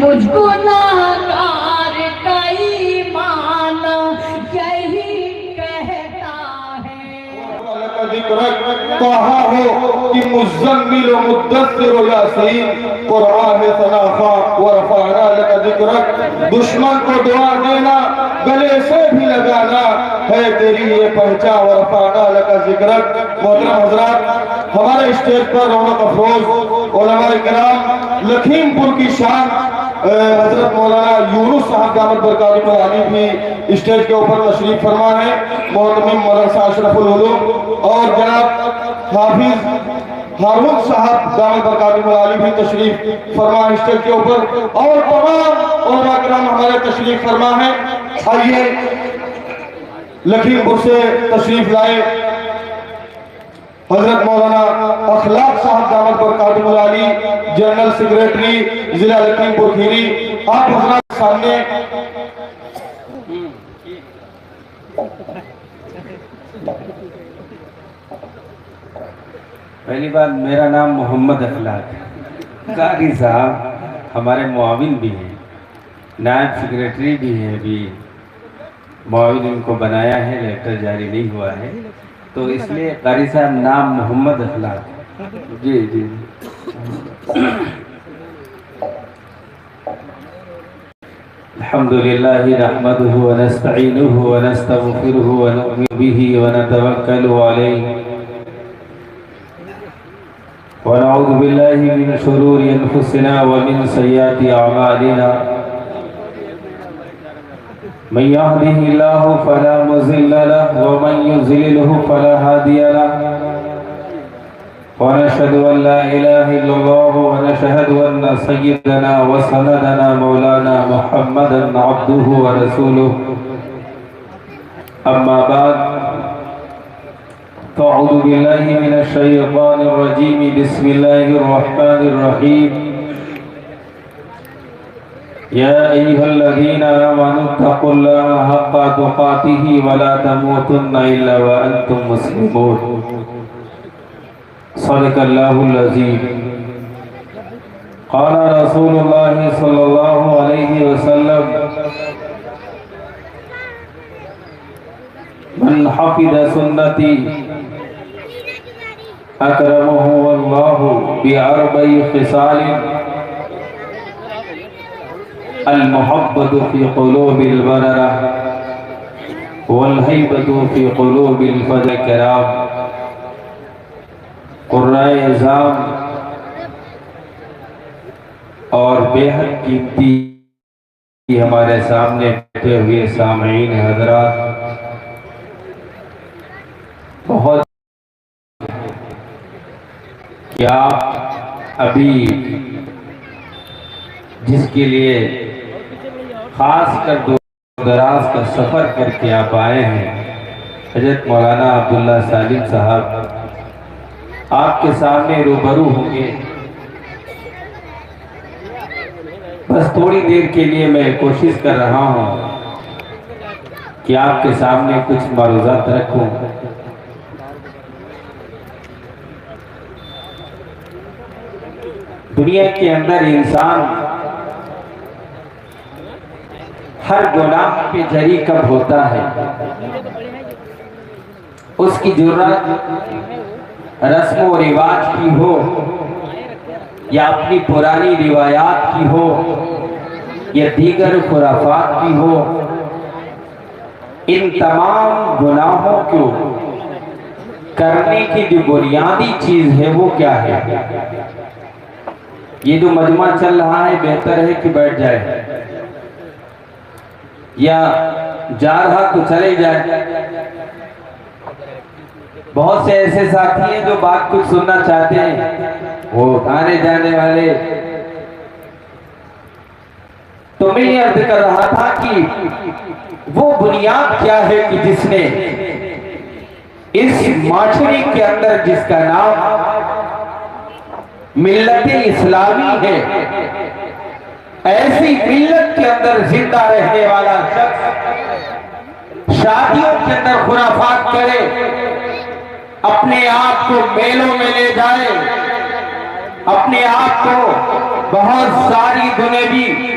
مجھ گناہگار کا ایمان یہی کہتا ہے۔ کہا ہو کہ مزمل و مدثر و یاسین قرآن تنافا ورفعنا لک ذکرک، دشمن کو دعا دینا گلے سے بھی لگانا ہے تیری یہ پہچان، ورفعنا لک ذکرک۔ محترم حضرات، ہمارے اسٹیج پر رونق افروز علماء کرام لکھیم پور کی شان حضرت مولانا یونس صاحب دامت برکاتہ العالی بھی اسٹیج کے اوپر تشریف فرما ہے، محترم مولانا اشرف العلوم اور جناب حافظ ہارون صاحب دامت برکاتہ العالی بھی تشریف فرما ہے اسٹیج کے اوپر، اور تمام علماء کرام ہمارے تشریف فرما ہے۔ آئیے لکھیم پور سے تشریف لائے حضرت مولانا اخلاق صاحب دامت برکاتہ العالی جنرل سیکریٹری ضلع لکھیم پور کھیری، آپ حضرات سامنے۔ پہلی بات، میرا نام محمد اخلاق ہے۔ قاری صاحب ہمارے معاون بھی ہیں، نائب سیکریٹری بھی ہیں، ابھی معاون ان کو بنایا ہے، لیٹر جاری نہیں ہوا ہے، تو اس لیے قاری صاحب نام محمد اخلاق۔ جی جی الحمدللہ نحمدہ ونستعینہ ونستغفرہ ونؤمن بہ ونتوکل علیہ ونعوذ باللہ من شرور انفسنا ومن سیئات اعمالنا، من يهده الله فلا مضل له ومن يضلل فلا هادي له، ونشهد ان لا اله الا الله ونشهد ان سيدنا وسندنا مولانا محمدا عبده ورسوله، اما بعد فاعوذ بالله من الشيطان الرجيم، بسم الله الرحمن الرحيم، يا أيها الذين آمنوا اتقوا الله حق تقاته ولا تموتن إلا وأنتم مسلمون، صدق الله العظيم۔ قال رسول الله صلى الله عليه وسلم، من حفظ سنتي أكرمه الله بأربع خصال، المحبة في قلوب البررة، والهيبة في قلوب الفضل الكرام، قرائے اعظام اور بے حد قیمتی ہمارے سامنے بیٹھے ہوئے سامعین حضرات، بہت کیا ابھی جس کے لیے خاص کر دور دراز کا سفر کر کے آپ آئے ہیں، حضرت مولانا عبداللہ سالم صاحب آپ کے سامنے روبرو ہوں گے۔ بس تھوڑی دیر کے لیے میں کوشش کر رہا ہوں کہ آپ کے سامنے کچھ معروضات رکھوں۔ دنیا کے اندر انسان ہر گناہ پہ جری کب ہوتا ہے؟ اس کی جرات رسم و رواج کی ہو یا اپنی پرانی روایات کی ہو یا دیگر خرافات کی ہو، ان تمام گناہوں کو کرنے کی جو بنیادی چیز ہے وہ کیا ہے؟ یہ جو مجمع چل رہا ہے بہتر ہے کہ بیٹھ جائے، یا جا رہا تو چلے جائے۔ بہت سے ایسے ساتھی ہیں جو بات کچھ سننا چاہتے ہیں، وہ آنے جانے والے۔ تو میں یہ عرض کر رہا تھا کہ وہ بنیاد کیا ہے کہ جس نے اس معاشرے کے اندر، جس کا نام ملت اسلامی ہے، ایسی ملت کے اندر زندہ رہنے والا شخص شادیوں کے اندر خرافات کرے، اپنے آپ کو میلوں میں لے جائے، اپنے آپ کو بہت ساری دنیوی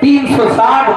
360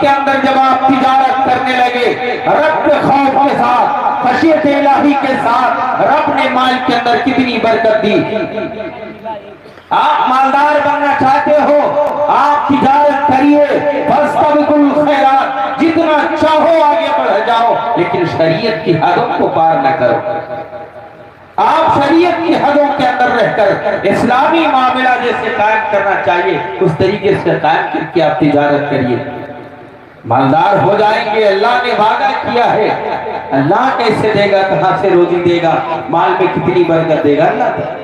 کے اندر جب آپ تجارت کرنے لگے رب کے خوف کے ساتھ، خشیت الہی کے ساتھ، رب نے مال کے اندر کتنی برکت دی۔ آپ مالدار بننا چاہتے ہو، آپ تجارت کریے، فاستبقوا الخیرات، جتنا چاہو آگے بڑھ جاؤ، لیکن شریعت کی حدوں کو پار نہ کرو۔ آپ شریعت کی حدوں کے اندر رہ کر اسلامی معاملہ جیسے قائم کرنا چاہیے اس طریقے سے قائم کر کے آپ تجارت کریے، مالدار ہو جائیں گے۔ اللہ نے وعدہ کیا ہے، اللہ کیسے دے گا، کہاں سے روزی دے گا، مال میں کتنی برکت دے گا، اللہ دے گا۔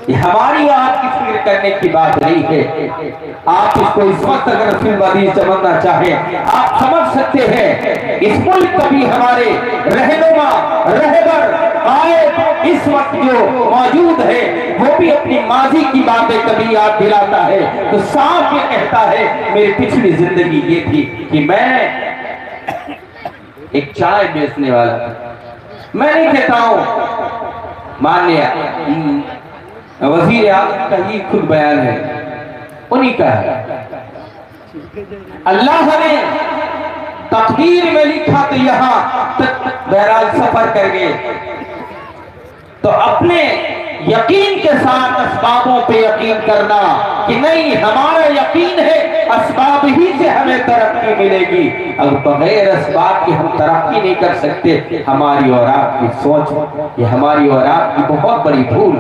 یہ ہماری آپ کی فکر کرنے کی بات نہیں ہے۔ آپ اس کو اس وقت اگر فلم حدیث سمجھنا چاہیں آپ سمجھ سکتے ہیں۔ اس ملک کا بھی ہمارے رہنما، رہبر، قائد اس وقت جو موجود ہے وہ بھی اپنی ماضی کی باتیں کبھی یاد دلاتا ہے تو صاف یہ کہتا ہے میری پچھلی زندگی یہ تھی کہ میں ایک چائے بیچنے والا تھا۔ میں نہیں کہتا ہوں، مان لیا وزیر اعظم کا ہی خود بیان ہے، انہی کا ہے۔ اللہ نے تقدیر میں لکھا تو یہاں تک بہرحال سفر کر گئے، تو اپنے یقین کے ساتھ اسبابوں پہ یقین کرنا کہ نہیں، ہمارا یقین ہے اسباب ہی سے ہمیں ترقی ملے گی، اگر بغیر اسباب کی ہم ترقی نہیں کر سکتے۔ ہماری اور آپ کی سوچ، یہ ہماری اور آپ کی بہت بڑی بھول۔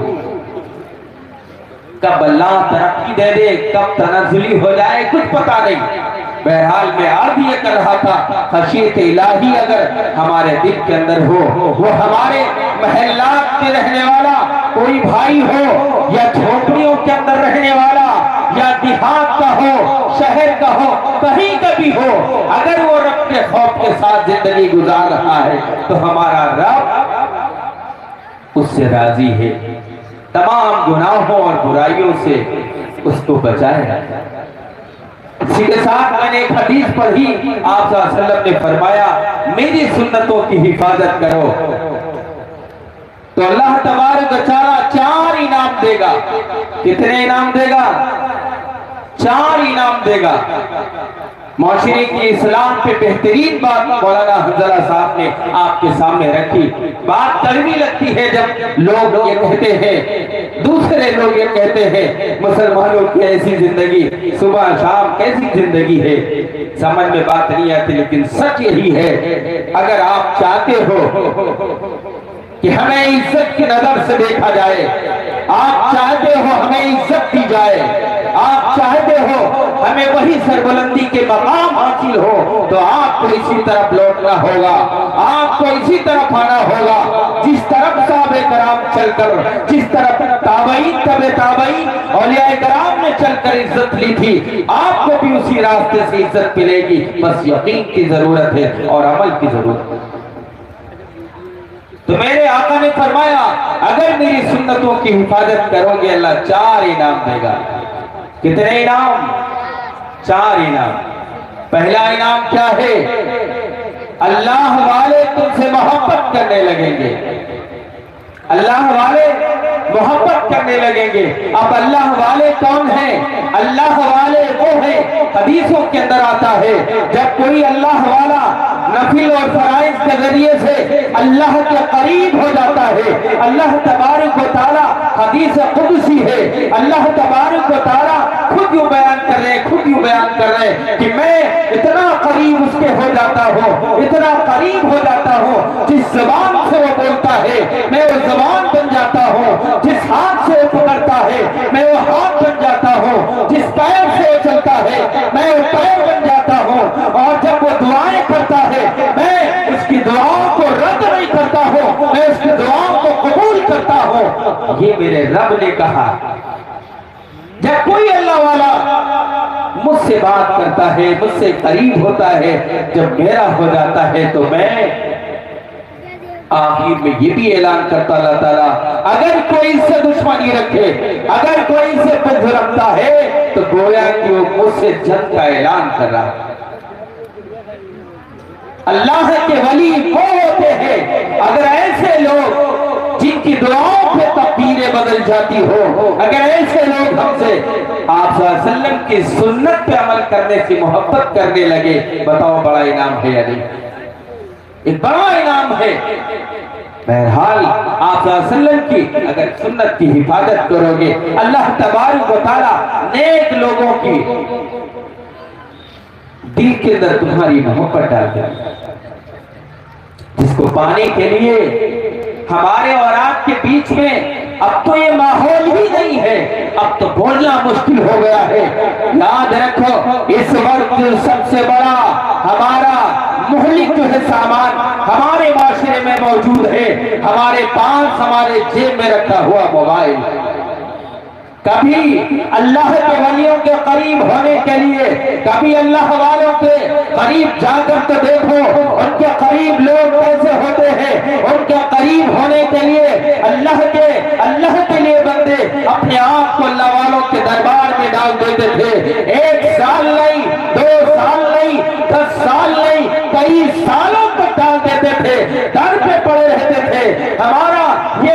کب اللہ ترقی دے دے، کب تنزلی ہو جائے، کچھ پتا نہیں۔ بہرحال میں عرض یہ کر رہا تھا، خشیت الہی اگر ہمارے دل کے اندر ہو، وہ ہمارے محلات میں رہنے والا کوئی بھائی ہو یا جھونپڑیوں کے اندر رہنے والا یا دیہات کا ہو، شہر کا ہو، کہیں کا بھی ہو، اگر وہ رب کے خوف کے ساتھ زندگی گزار رہا ہے تو ہمارا رب اس سے راضی ہے، تمام گناہوں اور برائیوں سے اس کو بچائے۔ اسی کے ساتھ میں نے ایک حدیث پڑھی، آپ صلی اللہ علیہ وسلم نے فرمایا میری سنتوں کی حفاظت کرو تو اللہ تبارک و تعالی 4 انعام دے گا۔ کتنے انعام دے گا؟ 4 انعام دے گا۔ معاشرے کی اسلام پہ بہترین بات مولانا حنظلہ صاحب نے آپ کے سامنے رکھی۔ بات کڑوی لگتی ہے جب لوگ یہ کہتے ہیں، دوسرے لوگ یہ کہتے ہیں مسلمانوں کی ایسی زندگی، صبح شام کیسی زندگی ہے، سمجھ میں بات نہیں آتی، لیکن سچ یہی ہے اگر آپ چاہتے ہو کہ ہمیں عزت کی نظر سے دیکھا جائے، آپ چاہتے ہو ہمیں عزت دی جائے، آپ چاہتے ہو ہمیں وہی سربلندی کے مقام حاصل ہو، تو آپ کو اسی طرف لوٹنا ہوگا، آپ کو اسی طرف آنا ہوگا جس طرف صحابہ کرام چل کر، جس طرف تابعین تبع تابعین اولیاء کرام نے چل کر عزت لی تھی، آپ کو بھی اسی راستے سے عزت ملے گی۔ بس یقین کی ضرورت ہے اور عمل کی ضرورت ہے۔ تو میرے آقا نے فرمایا اگر میری سنتوں کی حفاظت کرو گے اللہ 4 انعام دے گا۔ کتنے انعام؟ 4 انعام۔ پہلا انعام کیا ہے؟ اللہ والے تم سے محبت کرنے لگیں گے، اللہ والے محبت کرنے لگیں گے۔ اب اللہ والے کون ہیں؟ اللہ والے وہ ہیں، حدیثوں کے اندر آتا ہے جب کوئی اللہ والا نفل اور فرائض کے ذریعے سے اللہ کے قریب ہو جاتا ہے، اللہ تبارک و تعالی، حدیث قدسی ہے، اللہ تبارک و تعالی خود یوں بیان کر رہے ہیں کہ میں اتنا قریب اس کے ہو جاتا ہوں، اتنا قریب ہو جاتا ہوں، جس زبان سے وہ بولتا ہے میں وہ زبان بن جاتا ہوں، جس ہاتھ سے وہ پکڑتا ہے میں وہ ہاتھ بن جاتا ہوں، جس پیر سے وہ چلتا ہے میں وہ پیر بن جاتا ہوں، اور جب وہ دعائیں کرتا ہے میں اس کی دعاؤں کو رد نہیں کرتا ہوں، میں اس کی دعاؤں کو قبول کرتا ہوں۔ یہ میرے رب نے کہا۔ جب کوئی اللہ والا مجھ سے بات کرتا ہے، مجھ سے قریب ہوتا ہے، جب میرا ہو جاتا ہے تو میں آخر میں یہ بھی اعلان کرتا اللہ تعالیٰ اگر کوئی اس سے دشمنی رکھے، اگر کوئی اس سے بغض رکھتا ہے تو گویا کہ وہ مجھ سے جنگ کا اعلان کر رہا ہے۔ اللہ کے ولی وہ ہوتے ہیں اگر ایسے لوگ جن کی دعاؤں پہ تقدیریں بدل جاتی ہو، اگر ایسے لوگ ہم سے آپ صلی اللہ علیہ وسلم کی سنت پہ عمل کرنے سے محبت کرنے لگے، بتاؤ بڑا انعام ہے یا نہیں؟ ایک بڑا انعام ہے۔ بہرحال آپ صلی اللہ علیہ وسلم کی اگر سنت کی حفاظت کرو گے، اللہ تبارک و تعالیٰ نیک لوگوں کی دل کے اندر تمہاری محبت ڈال دے، جس کو پانے کے لیے ہمارے اور آپ کے بیچ میں اب تو یہ ماحول ہی نہیں ہے، اب تو بولنا مشکل ہو گیا ہے۔ یاد رکھو اس وقت سب سے بڑا ہمارا مہلک جو ہے سامان ہمارے معاشرے میں موجود ہے، ہمارے پاس ہمارے جیب میں رکھا ہوا موبائل۔ کبھی اللہ کے ولیوں کے قریب ہونے کے لیے، کبھی اللہ والوں کے قریب جا کر تو دیکھو ان کے قریب لوگ کیسے ہوتے ہیں۔ ان کے قریب ہونے کے لیے اللہ کے لیے بندے اپنے آپ کو اللہ والوں کے دربار میں ڈال دیتے تھے۔ 1 سال نہیں، 2 سال نہیں، 10 سال نہیں، کئی سالوں تک ڈال دیتے تھے، در پہ پڑے رہتے تھے۔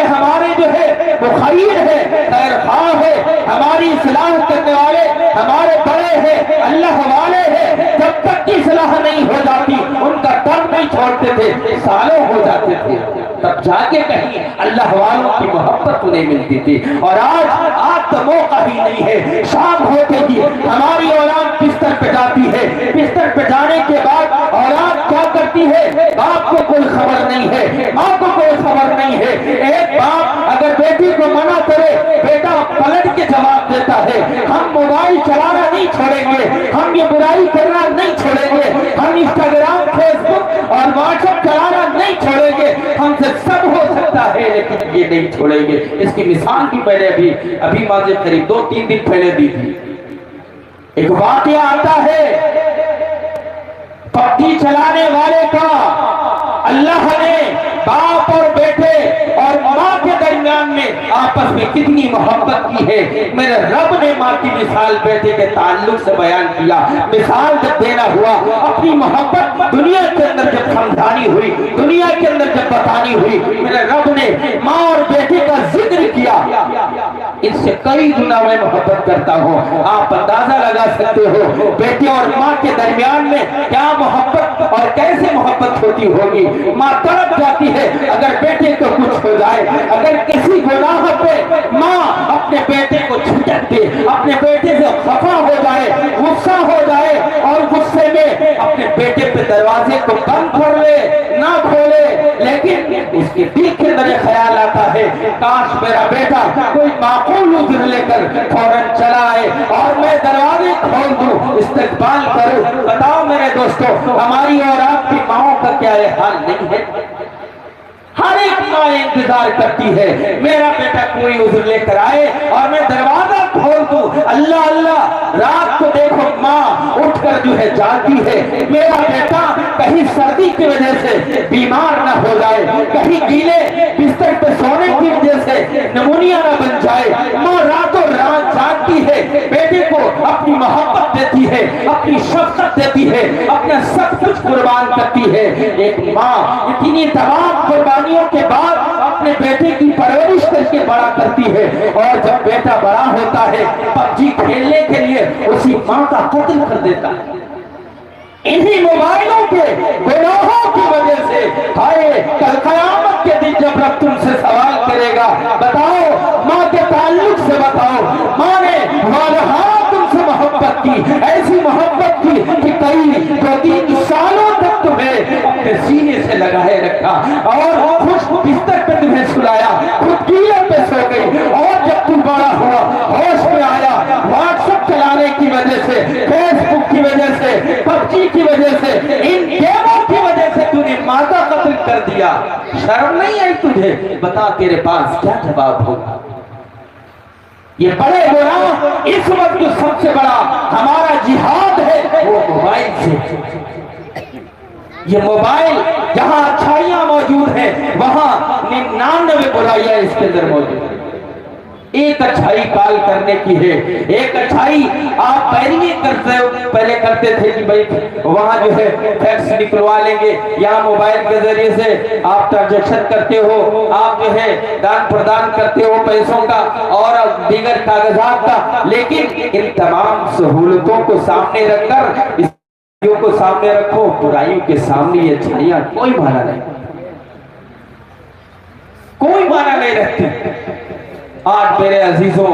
ہمارے جو ہے مخیر ہے، خیر خواہ ہے، ہماری اصلاح کرنے والے ہمارے بڑے ہیں، اللہ والے ہیں۔ جب تک کی اصلاح نہیں ہو جاتی ان کا دم نہیں چھوڑتے تھے، سالوں ہو جاتے تھے، تب جا کے کہیں اللہ والوں کی محبت انہیں ملتی تھی۔ اور آج تو موقع ہی نہیں ہے۔ شام ہوتے ہی ہماری اولاد بستر پہ جاتی ہے، بستر پہ جانے کے بعد اولاد کیا کرتی ہے؟ باپ کو کوئی خبر نہیں ہے، ماں کو کوئی خبر نہیں ہے۔ ایک باپ اگر بیٹی کو منع کرے، بیٹا پلٹ کے جواب دیتا ہے، ہم موبائل چلانا نہیں چھوڑیں گے، ہم یہ برائی کرنا نہیں چھوڑیں گے، ہم انسٹاگرام، فیس بک اور واٹس ایپ چلانا نہیں چھوڑیں گے، ہم سے سب ہو سکتا ہے لیکن یہ نہیں چھوڑیں گے۔ اس کی مثال بھی میں نے ابھی ماضی قریب 2-3 دن پہلے دی تھی۔ ایک واقعہ آتا ہے پبجی چلانے والے کا، اللہ نے باپ اور بیٹے اور ماں کے درمیان میں آپس میں کتنی محبت کی ہے۔ میرے رب نے ماں کی مثال بیٹے کے تعلق سے بیان کیا۔ مثال جب دینا ہوا، اپنی محبت دنیا کے اندر جب سمجھانی ہوئی، دنیا کے اندر جب بتانی ہوئی، میرے رب نے ماں اور بیٹے کا ذکر کیا۔ اس سے کئی گنا میں محبت کرتا ہوں۔ آپ اندازہ لگا سکتے ہو بیٹے اور ماں کے درمیان میں کیا محبت اور کیسے محبت ہوتی ہوگی۔ ماں تڑپ جاتی ہے اگر بیٹے کو کچھ ہو جائے، اگر کسی گناہ پہ ماں اپنے بیٹے کو جھٹک دے، اپنے بیٹے سے خفا ہو جائے، غصہ ہو جائے اور غصے میں اپنے بیٹے پہ دروازے کو بند کر لے، نہ کھولے، لیکن اس کے دل کے اندر خیال آتا ہے کاش میرا بیٹا کوئی معقول عذر لے کر فوراً چلا آئے اور میں دروازے کھول دوں، استقبال کروں۔ بتاؤ میرے دوستو، ہماری اور آپ کی ماؤں کا کیا یہ حال نہیں ہے؟ ہر ایک ماں انتظار کرتی ہے میرا بیٹا کوئی عذر لے کر آئے اور میں دروازہ کھول دوں۔ اللہ اللہ، رات کو دیکھو ماں اٹھ کر جو ہے جاتی ہے، میرا بیٹا کہیں سردی کی وجہ سے بیمار نہ ہو جائے، کہیں گیلے بستر پہ سونے کی وجہ سے نمونیا نہ بن جائے۔ ماں راتوں رات جاگتی ہے، بیٹے کو اپنی محبت دیتی ہے، اپنی شفقت دیتی ہے، اپنا سب کچھ قربان کرتی ہے۔ ایک ماں اتنی تمام قربانیوں کے بعد اپنے بیٹے کی پرورش کر کے بڑا کرتی ہے، اور جب بیٹا بڑا ہوتا ہے پبجی کھیلنے کے لیے اسی ماں کا قتل کر دیتا ہے۔ انہی موبائلوں کے گناہوں کی وجہ سے ہائے کل قیامت کے دن جب رب تم سے سوال کرے گا، بتاؤ ماں کے تعلق سے بتاؤ، ماں نے والہا تم سے محبت کی، ایسی محبت کی کہ کئی 2-3 سالوں تک تمہیں اپنے سینے سے لگائے رکھا اور خوش بستر پہ تمہیں سلایا، خود گیلے پہ سو گئی، اور جب تم بڑا ہوا ہوش میں آیا، واٹس ایپ چلانے کی وجہ سے، فیس بک کی وجہ سے، پبجی کی وجہ سے، ان گیموں کی وجہ سے تو نے ماں کا قتل کر دیا۔ شرم نہیں آئی تجھے؟ بتا تیرے پاس کیا جواب ہوگا؟ یہ بڑے گناہ اس وقت جو سب سے بڑا ہمارا جہاد ہے وہ موبائل سے۔ یہ موبائل جہاں اچھائیاں موجود ہیں وہاں 99 برائیاں اس کے اندر موجود ہیں۔ ایک اچھائی کال کرنے کی ہے. ایک اچھائی آپ پہلے کرتے تھے کہ بھائی وہاں جو ہے فیکس نکلوا لیں گے, یہاں موبائل کے ذریعے سے آپ ٹرانزیکشن کرتے ہو, آپ جو ہے دان پردان کرتے ہو پیسوں کا اور دیگر کاغذات کا. لیکن ان تمام سہولتوں کو سامنے رکھ کر کو سامنے رکھو, برائیوں کے سامنے یہ اچھائیاں کوئی معنی نہیں, کوئی معنی نہیں رکھتی. آج میرے عزیزوں,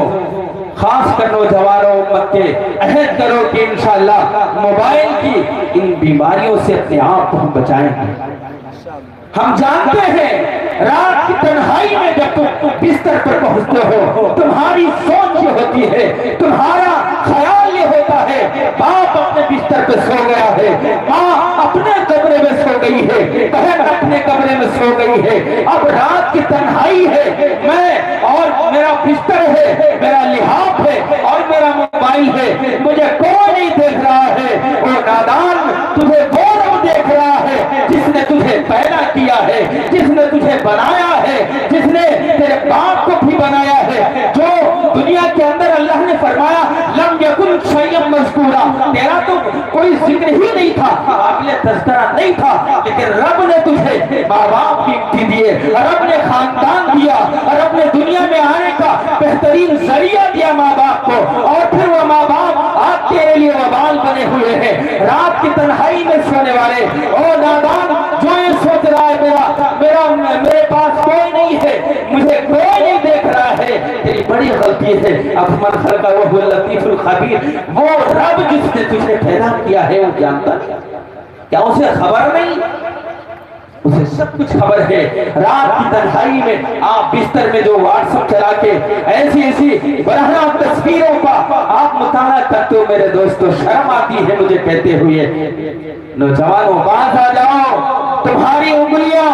خاص کر نوجوانوں امت کے, عہد کرو کہ انشاءاللہ موبائل کی ان بیماریوں سے اپنے آپ کو ہم بچائیں گے. ہم جانتے ہیں رات کی تنہائی میں جب تم بستر پر پہنچتے ہو تمہاری سوچ یہ ہوتی ہے, تمہارا خیال یہ ہوتا ہے باپ اپنے بستر پہ سو گیا ہے, ماں اپنے کمرے میں سو گئی ہے, بہن اپنے کمرے میں سو گئی ہے, اب رات کی تنہائی ہے, میں اور میرا بستر ہے, میرا لحاف ہے اور میرا موبائل ہے, مجھے کوئی نہیں دیکھ رہا ہے. وہ نادان, تجھے وہ رب دیکھ رہا ہے جس نے تجھے پیدا کیا ہے, جس نے تجھے بنایا ہے, جس نے تیرے باپ کو بھی بنایا ہے. جو دنیا کے اندر اللہ نے فرمایا لم یکن شیئا مذکورا, تیرا تو کوئی ذکر ہی نہیں تھا, قابل تذکرہ نہیں تھا, لیکن رب نے تجھے ماں باپ کی دیے, رب نے خاندان دیا, رب نے دنیا میں آنے کا بہترین ذریعہ دیا ماں باپ کو, اور پھر وہ ماں باپ آپ تیرے لیے وبال بنے ہوئے ہیں. رات کی تنہائی میں سونے والے او نادان جو یہ سوچ رہا ہے میرے پاس کوئی نہیں ہے, مجھے کوئی نہیں دیکھ رہا ہے, تیری بڑی غلطی ہے. اب من خلقہ وہو اللطیف الخبیر, وہ رب جس نے تجھے پیدا کیا ہے وہ جانتا کیا اسے خبر نہیں؟ اسے سب کچھ خبر ہے. رات کی تنہائی میں آپ بستر میں جو واٹس ایپ چلا کے ایسی براہ تصویروں کا آپ مطالعہ کرتے ہو میرے دوستو, شرم آتی ہے مجھے کہتے ہوئے. نوجوانوں باز آ جاؤ, تمہاری انگلیاں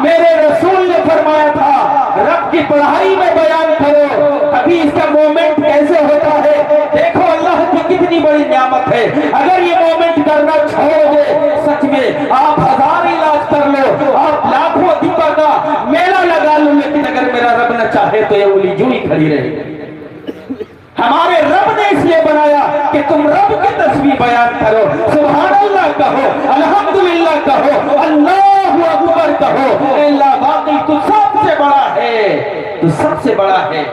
میرے رسول نے فرمایا تھا رب کی پڑھائی میں بیان کرو. ابھی اس کا مومنٹ کیسے ہوتا ہے دیکھو, اللہ کی کتنی بڑی نعمت ہے. اگر یہ مومنٹ کرنا چھوڑ دے, سچ میں آپ ہزار علاج کر لو, آپ لاکھوں دیپا کا میلہ لگا لو, لیکن اگر میرا رب نہ چاہے تو یہ انگلی یوں ہی کھڑی رہے گی. ہمارے رب نے اس لیے بنایا کہ تم رب کی تصویر بیان کرو, سبحان اللہ کہو, الحمدللہ کہو, اللہ اکبر کہو. اللہ باقی تو سب سے بڑا ہے, تو سب سے بڑا ہے.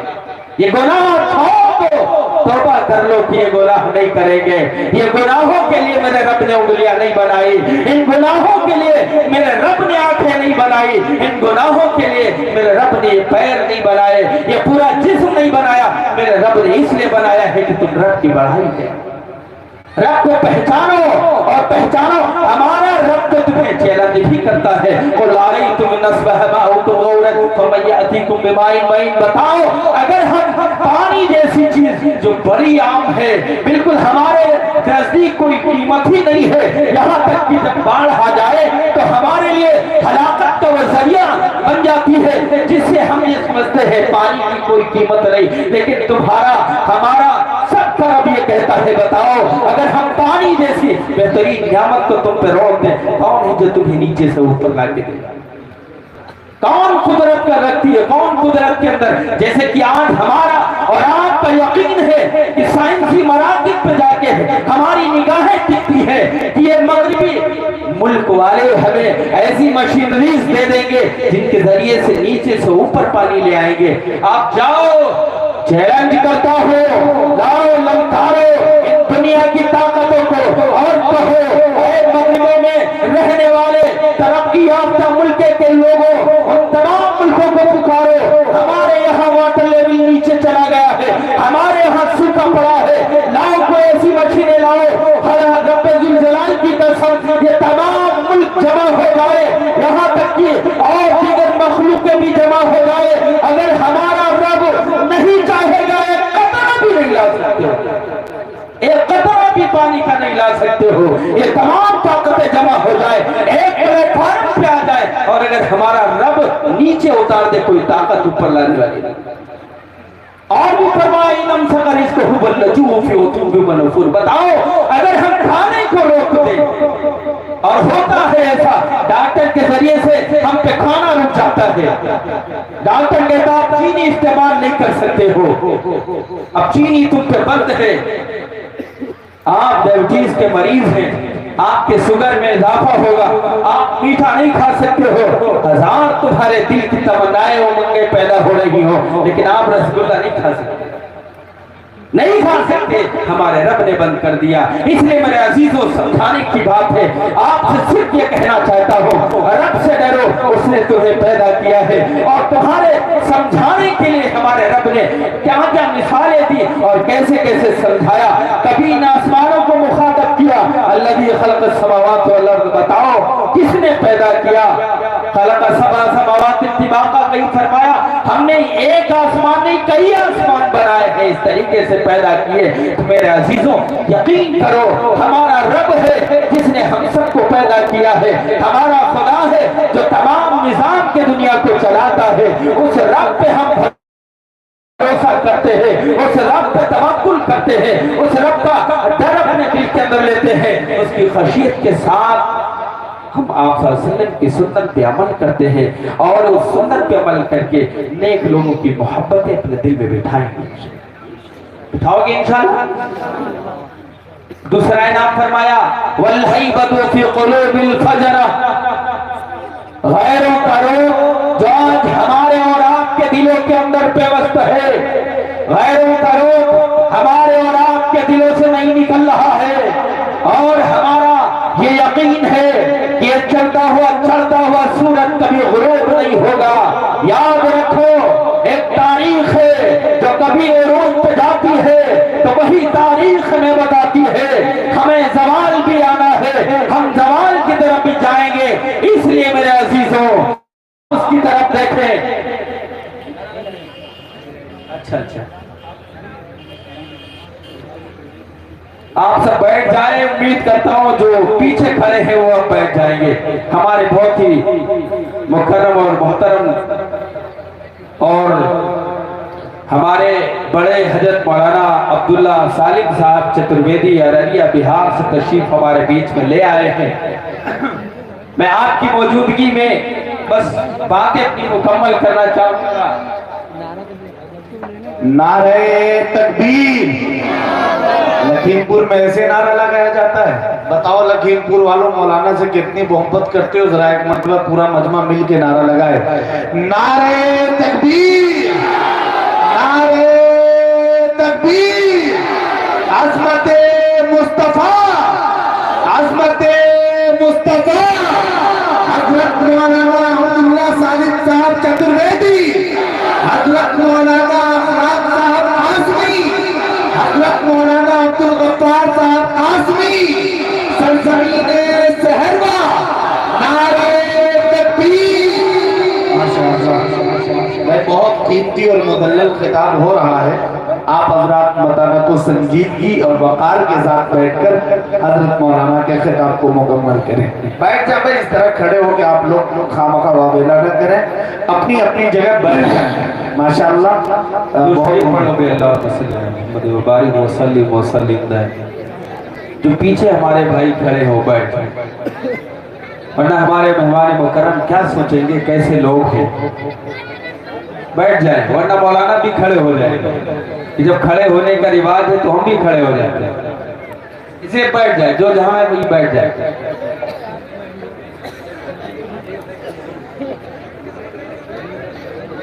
یہ گناہ چھوڑ دو, توبہ کر لو کہ یہ گناہ نہیں کریں گے. یہ گناہوں کے لیے میرے رب نے انگلیاں نہیں بنائی, ان گناہوں کے لیے میرے رب نے آنکھیں نہیں بنائی, ان گناہوں کے لیے میرے رب نے یہ پیر نہیں بنائے, یہ پورا جسم نہیں بنایا. میرے رب نے اس لیے بنایا ہے کہ تم رب کی بڑائی ہے. رب کو پہچانو اور پہچانو ہمارا رب تو تمہیں چیلنج بھی کرتا ہے. قل ارأیتم ان اصبح ماؤکم غورا فمن یأتیکم بماء معین, بتاؤ اگر ہم پانی جیسی چیز جو بڑی عام ہے, بالکل ہمارے نزدیک کوئی قیمت ہی نہیں ہے, یہاں تک کہ جب باڑھ آ جائے تو ہمارے لیے ہلاکت کا وہ ذریعہ بن جاتی ہے, جس سے ہم یہ سمجھتے ہیں پانی کی کوئی قیمت نہیں. لیکن تمہارا ہمارا سب کا رب یہ کہتا ہے بتاؤ اگر ہم پانی جیسی بہترین نعمت کو تم پہ روک دیں, کون ہے جو تمہیں نیچے سے اوپر لا کے دے گا؟ کون قدرت کا رکھتی ہے, کون قدرت کے اندر, جیسے کہ آج ہمارا اور آپ کا یقین ہے کہ سائنسی مراکز پہ جا کے ہماری نگاہیں ٹکتی ہے کہ یہ مغربی ملک والے ہمیں ایسی مشینریز دے دیں گے جن کے ذریعے سے نیچے سے اوپر پانی لے آئیں گے. آپ جاؤ, چیلنج کرتا ہو, لاؤ لمکارو ان دنیا کی طاقتوں کو اور کہو اے مغربوں میں رہنے والے ترقی یافتہ ملک کے لوگوں, ان تمام ملکوں کو پکارو, ہمارے یہاں واٹر لیول نیچے چلا گیا ہے, ہمارے یہاں سوکھا پڑا ہے, لاؤ کوئی ایسی مشینیں لاؤ, رب ذوالجلال کی قسم یہ تمام ملک جمع ہو جائے, یہاں تک کہ اور دیگر مخلوقیں بھی جمع ہو جائے. اگر ہمارا رب نہیں چاہے گا ایک قطرہ بھی نہیں لا سکتے ہو, ایک قطرہ بھی پانی کا نہیں لا سکتے ہو. یہ تمام طاقتیں جمع ہو جائے, ایک پلیٹ فارم پہ آ جائے, اور اگر ہمارا رب نیچے اتار دے کوئی طاقت اوپر لانے والی نہیں. اور بھی فرمایا انم سکر اس کو حب اللجوع فی عطوب منفور, بتاؤ اگر ہم کھانے کو روک دیں, اور ہوتا ہے ایسا ڈاکٹر کے ذریعے سے ہم پہ کھانا رک جاتا ہے, ہے. ڈاکٹر کہتا آپ چینی استعمال نہیں کر سکتے ہو, اب چینی تم پہ بند ہے, آپ ڈائبٹیز کے مریض ہیں, آپ کے شوگر میں اضافہ ہوگا, آپ میٹھا نہیں کھا سکتے ہو, ہزار تمہارے دل کی تمنائیں امنگیں پیدا ہو رہی ہو, لیکن آپ رسگلہ نہیں کھا سکتے, نہیں کھا سکتے. ہمارے رب نے بند کر دیا. اس لیے میرے عزیزوں سمجھانے کی بات ہے, آپ سے صرف یہ کہنا چاہتا ہوں, رب سے ڈرو, اس نے تمہیں پیدا کیا ہے, اور تمہارے سمجھانے کے لیے ہمارے رب نے کیا کیا مثالیں دی اور کیسے کیسے سمجھایا. کبھی ان آسمانوں کو مخاطب کیا, الذی خلق السماوات والارض, بتاؤ کس نے پیدا کیا, خلق سبع سماوات طباقا, کہیں فرمایا ہم نے ایک آسمان نہیں کئی آسمان بنائے ہیں, اس طریقے سے پیدا کیے. تو میرے عزیزوں یقین کرو ہمارا رب ہے جس نے ہم سب کو پیدا کیا ہے, ہمارا خدا ہے جو تمام نظام کے دنیا کو چلاتا ہے. اس رب پہ ہم بھروسہ کرتے ہیں, اس رب پہ توکل کرتے ہیں, اس رب کا ڈر اپنے دل کے اندر لیتے ہیں, اس کی خشیت کے ساتھ ہم آپ صلی اللہ علیہ وسلم کی سنت پہ عمل کرتے ہیں, اور اس سنت پہ عمل کر کے نیک لوگوں کی محبتیں اپنے دل میں بٹھائیں گے. بٹھاؤ گے انشاءاللہ. دوسرا انعام فرمایا والہیبۃ فی قلوب الفجرہ, غیروں کا روح جو آج ہمارے اور آپ کے دلوں کے اندر پیوست ہے, غیروں کا روح ہمارے اور آپ کے دلوں سے نہیں نکل رہا ہے, اور ہمارا یہ یقین ہے کہ یہ چلتا ہوا سورج کبھی غروب نہیں ہوگا. یاد رکھو ایک تاریخ ہے جو کبھی عروج پہ جاتی ہے تو وہی تاریخ میں بتاتی ہے ہمیں زوال بھی آنا ہے, ہم زوال کی طرف بھی جائیں گے. اس لیے میرے عزیزوں اس کی طرف دیکھیں. اچھا آپ سب بیٹھ جائیں, امید کرتا ہوں جو پیچھے کھڑے ہیں وہ اب بیٹھ جائیں گے. ہمارے بہت ہی مکرم اور محترم اور ہمارے بڑے حضرت مولانا عبداللہ سالم صاحب چترویدی ارریہ بہار سے تشریف ہمارے بیچ میں لے آئے ہیں. میں آپ کی موجودگی میں بس باتیں اپنی مکمل کرنا چاہوں گا. نعرہ تکبیر. لکھیم پور میں ایسے نعرہ لگایا جاتا ہے؟ بتاؤ لکھیم پور والوں مولانا سے کتنی محبت کرتے ہو, ذرا ایک مرتبہ پورا مجمع مل کے نعرہ لگائے, نعرہ تکبیر, نعرہ تکبیر. عظمت مصطفیٰ, عظمت مصطفیٰ. حضرت مولانا عبداللہ سالم صاحب چترویدی, حضرت مولانا حضرت مولانا عبدالغفار صاحب قاسمی, سرزمین سہروا, نعرہ تکبیر. بہت قیمتی اور مدلل خطاب ہو رہا ہے. آپ حضرات متانت و سنجیدگی اور وقار کے ساتھ بیٹھ کر حضرت مولانا کے خطاب کو مکمل کریں. بیٹھ جائیں بھائی, اس طرح کھڑے ہو کہ آپ لوگ خامخواہ واویلا نہ کریں, اپنی اپنی جگہ بیٹھ جائیں. ماشاءاللہ جو پیچھے ہمارے بھائی کھڑے ہو بیٹھ, ورنہ ہمارے مہمان مکرم کیا سوچیں گے کیسے لوگ ہیں. بیٹھ جائیں, ورنہ مولانا بھی کھڑے ہو جائیں گے. جب کھڑے ہونے کا رواج ہے تو ہم بھی کھڑے ہو جاتے ہیں. اسے بیٹھ جائیں, جو جہاں ہے وہی بیٹھ جائیں.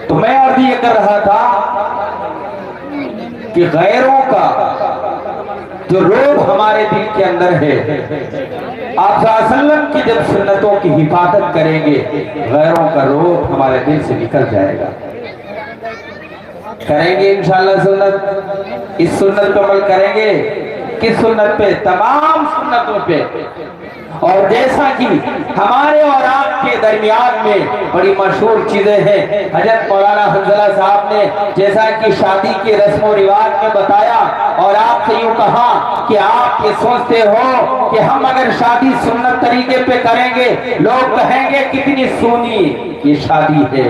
تو میں عرض یہ کر رہا تھا کہ غیروں کا جو روح ہمارے دل کے اندر ہے, آپ صلی اللہ علیہ وسلم کی جب سنتوں کی حفاظت کریں گے, غیروں کا روح ہمارے دل سے نکل جائے گا. کریں گے انشاءاللہ سنت, اس سنت پر عمل کریں گے. کس سنت پہ؟ تمام سنتوں پہ. اور جیسا کہ ہمارے اور آپ کے درمیان میں بڑی مشہور چیزیں ہیں, حضرت مولانا حنظلہ صاحب نے جیسا کہ شادی کی رسم و رواج میں بتایا, اور آپ سے یوں کہا کہ آپ یہ سوچتے ہو کہ ہم اگر شادی سنت طریقے پہ کریں گے لوگ کہیں گے کتنی سونی یہ شادی ہے,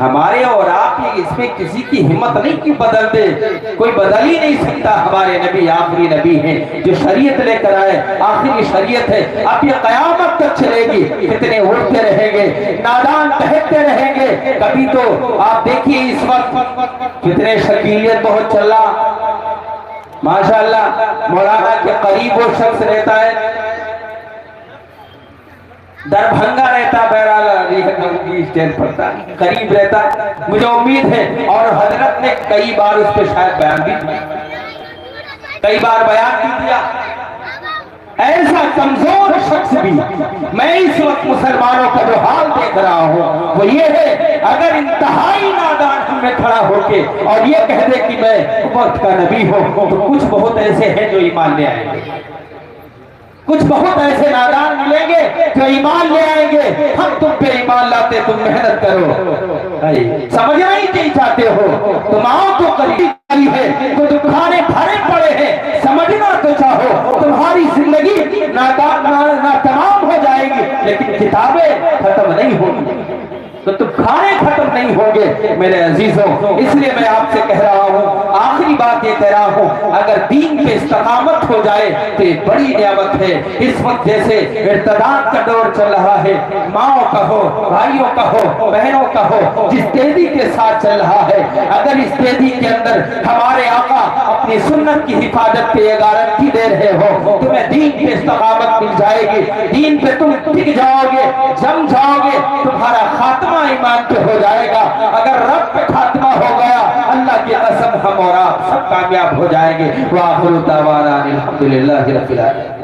ہمارے اور آپ کی اس میں کسی کی ہمت نہیں کہ بدل دے، کوئی بدل ہی نہیں سکتا۔ ہمارے نبی آخری نبی ہیں جو شریعت لے کر آئے، آخری شریعت ہے، اب یہ قیامت تک چلے گی۔ کتنے اٹھتے رہیں گے، نادان بہتے رہیں گے۔ کبھی تو آپ دیکھیے اس وقت کتنے شکیلیت بہت چل رہا، ماشاءاللہ مولانا کے قریب وہ شخص رہتا ہے، دربھنگا رہتا، بہرحال اسٹینڈ پڑتا قریب رہتا ہے، مجھے امید ہے، اور حضرت نے کئی بار اس پہ شاید بیان بھی دیا، کئی بار بیان بھی دیا۔ ایسا کمزور شخص بھی میں اس وقت مسلمانوں کا جو حال دیکھ رہا ہوں وہ یہ ہے، اگر انتہائی نادان ہم میں کھڑا ہو کے اور یہ کہہ دے کہ میں وقت کا نبی ہوں، تو کچھ بہت ایسے ہیں جو ایمان لے آئیں گے، کچھ بہت ایسے نادان ملیں گے جو ایمان لے آئیں گے۔ ہم تم پہ ایمان لاتے، تم محنت کرو، سمجھنا ہی نہیں چاہتے ہو، تم آؤ تو قریب ہے، تو دکھانے بھرے پڑے ہیں، سمجھنا تو چاہو، تمہاری زندگی ناتمام ہو جائے گی لیکن کتابیں ختم نہیں ہوگی، تو تم کھانے ختم نہیں ہوگے میرے عزیزوں۔ اس لیے میں آپ سے کہہ رہا ہوں، آخری بات یہ کہہ رہا ہوں، اگر دین پہ استقامت ہو جائے تو یہ بڑی نعمت ہے۔ اس وقت جیسے ارتداد کا دور چل رہا ہے، ماؤں کا ہو، بھائیوں کا ہو، بہنوں کا ہو، جس تیزی کے ساتھ چل رہا ہے، اگر اس تیزی کے اندر ہمارے آقا اپنی سنت کی حفاظت پہ یہ گارنٹی دے رہے ہو، تمہیں دین پہ استقامت مل جائے گی، دین پہ تم ٹک جاؤ گے، جم جاؤ گے، تمہارا خاتمہ ایمان پہ ہو جائے گا۔ اگر رب پہ خاتمہ ہو گیا، اللہ کی قسم ہم اور آپ سب کامیاب ہو جائیں گے۔ وآخر دعوانا الحمدللہ رب العالمین۔